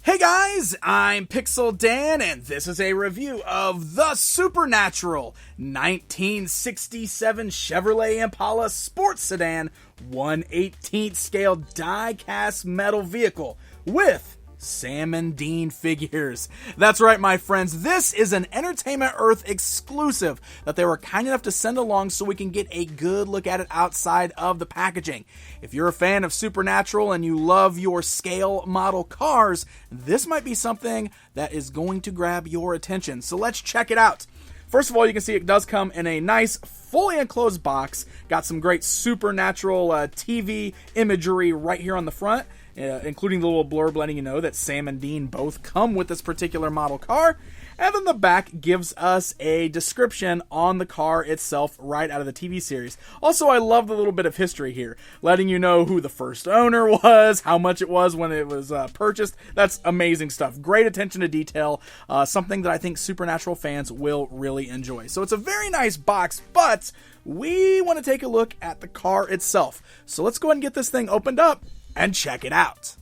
Hey guys, I'm Pixel Dan, and this is a review of the Supernatural 1967 Chevrolet Impala Sports Sedan 1/18 scale die-cast metal vehicle with Sam and Dean figures. That's right, my friends. This is an Entertainment Earth exclusive that they were kind enough to send along so we can get a good look at it outside of the packaging. If you're a fan of Supernatural and you love your scale model cars, this might be something that is going to grab your attention. So let's check it out. First of all, you can see it does come in a nice, fully enclosed box. Got some great Supernatural TV imagery right here on the front, including the little blurb letting you know that Sam and Dean both come with this particular model car. And then the back gives us a description on the car itself right out of the TV series. Also, I love the little bit of history here, letting you know who the first owner was, how much it was when it was purchased. That's amazing stuff. Great attention to detail, something that I think Supernatural fans will really enjoy. So it's a very nice box, but we want to take a look at the car itself. So let's go ahead and get this thing opened up and check it out.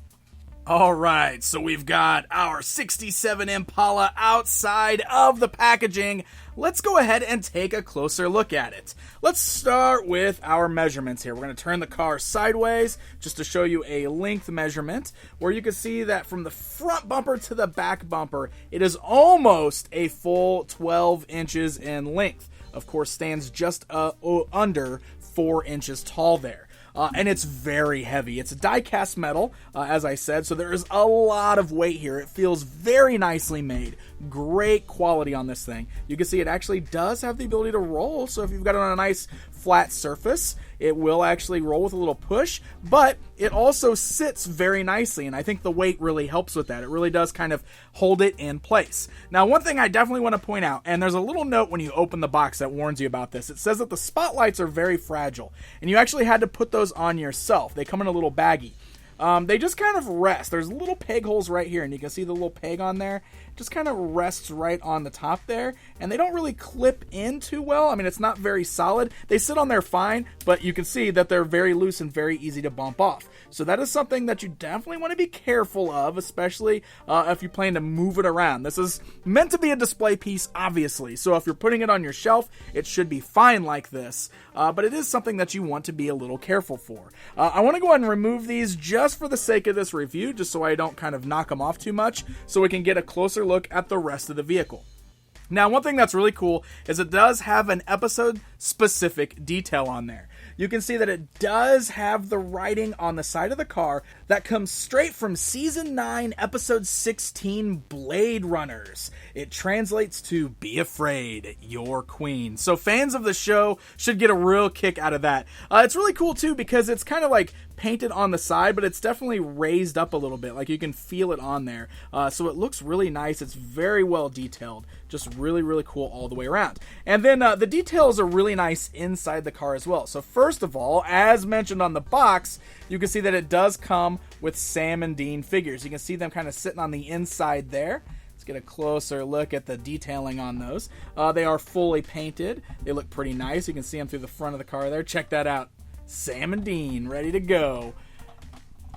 Alright, so we've got our 67 Impala outside of the packaging. Let's go ahead and take a closer look at it. Let's start with our measurements here. We're going to turn the car sideways just to show you a length measurement, where you can see that from the front bumper to the back bumper, it is almost a full 12 inches in length. Of course, stands just under 4 inches tall there. And it's very heavy. It's a die-cast metal, as I said, so there is a lot of weight here. It feels very nicely made. Great quality on this thing. You can see it actually does have the ability to roll, so if you've got it on a nice flat surface, it will actually roll with a little push, but it also sits very nicely, and I think the weight really helps with that. It really does kind of hold it in place. Now, one thing I definitely want to point out, and there's a little note when you open the box that warns you about this. It says that the spotlights are very fragile, and you actually had to put those on yourself. They come in a little baggie. They just kind of rest. There's little peg holes right here, and you can see the little peg on there. It just kind of rests right on the top there, and they don't really clip in too well. I mean, it's not very solid. They sit on there fine, but you can see that they're very loose and very easy to bump off. So that is something that you definitely want to be careful of, especially if you plan to move it around. This is meant to be a display piece, obviously, so if you're putting it on your shelf, it should be fine like this, but it is something that you want to be a little careful for. I want to go ahead and remove these just for the sake of this review, just so I don't kind of knock them off too much, so we can get a closer look at the rest of the vehicle. Now, one thing that's really cool is it does have an episode-specific detail on there. You can see that it does have the writing on the side of the car that comes straight from Season 9, Episode 16, Blade Runners. It translates to, "Be afraid, you're queen." So fans of the show should get a real kick out of that. It's really cool, too, because it's kind of like painted on the side, but it's definitely raised up a little bit. Like, you can feel it on there. So it looks really nice. It's very well detailed. Just really, really cool all the way around. And then the details are really nice inside the car as well. So first of all, as mentioned on the box, you can see that it does come with Sam and Dean figures. You can see them kind of sitting on the inside there. Let's get a closer look at the detailing on those. They are fully painted. They look pretty nice. You can see them through the front of the car there. Check that out. Sam and Dean, ready to go.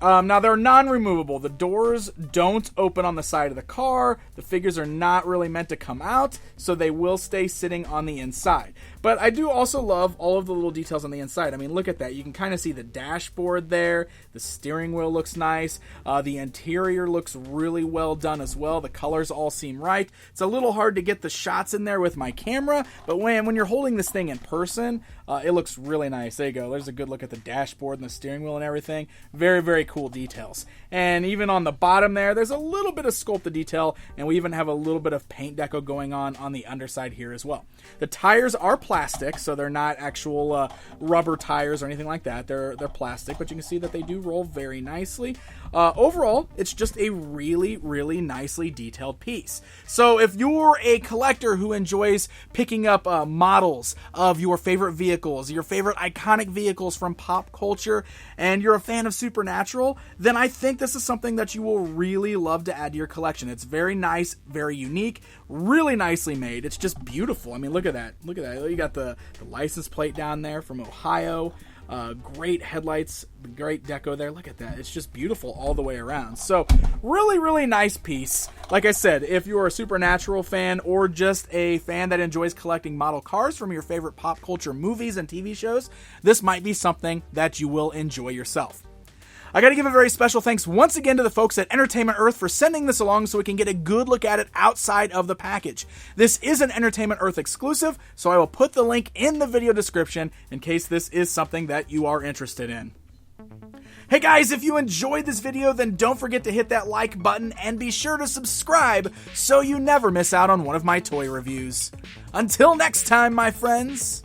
Now, they're non-removable. The doors don't open on the side of the car. The figures are not really meant to come out, so they will stay sitting on the inside. But I do also love all of the little details on the inside. I mean, look at that. You can kind of see the dashboard there. The steering wheel looks nice. The interior looks really well done as well. The colors all seem right. It's a little hard to get the shots in there with my camera, but when you're holding this thing in person, it looks really nice. There you go. There's a good look at the dashboard and the steering wheel and everything. Very, very cool details. And even on the bottom there's a little bit of sculpted detail, and we even have a little bit of paint deco going on the underside here as well. The tires are plastic, so they're not actual rubber tires or anything like that. They're plastic, but you can see that they do roll very nicely. Overall, it's just a really, really nicely detailed piece. So if you're a collector who enjoys picking up models of your favorite vehicles, your favorite iconic vehicles from pop culture, and you're a fan of Supernatural, then I think this is something that you will really love to add to your collection. It's very nice, very unique, really nicely made. It's just beautiful. I mean, look at that. Look at that. You got the license plate down there from Ohio. Great headlights, great deco there. Look at that. It's just beautiful all the way around. So really, really nice piece. Like I said, if you're a Supernatural fan or just a fan that enjoys collecting model cars from your favorite pop culture movies and TV shows, this might be something that you will enjoy yourself. I got to give a very special thanks once again to the folks at Entertainment Earth for sending this along so we can get a good look at it outside of the package. This is an Entertainment Earth exclusive, so I will put the link in the video description in case this is something that you are interested in. Hey guys, if you enjoyed this video, then don't forget to hit that like button and be sure to subscribe so you never miss out on one of my toy reviews. Until next time, my friends.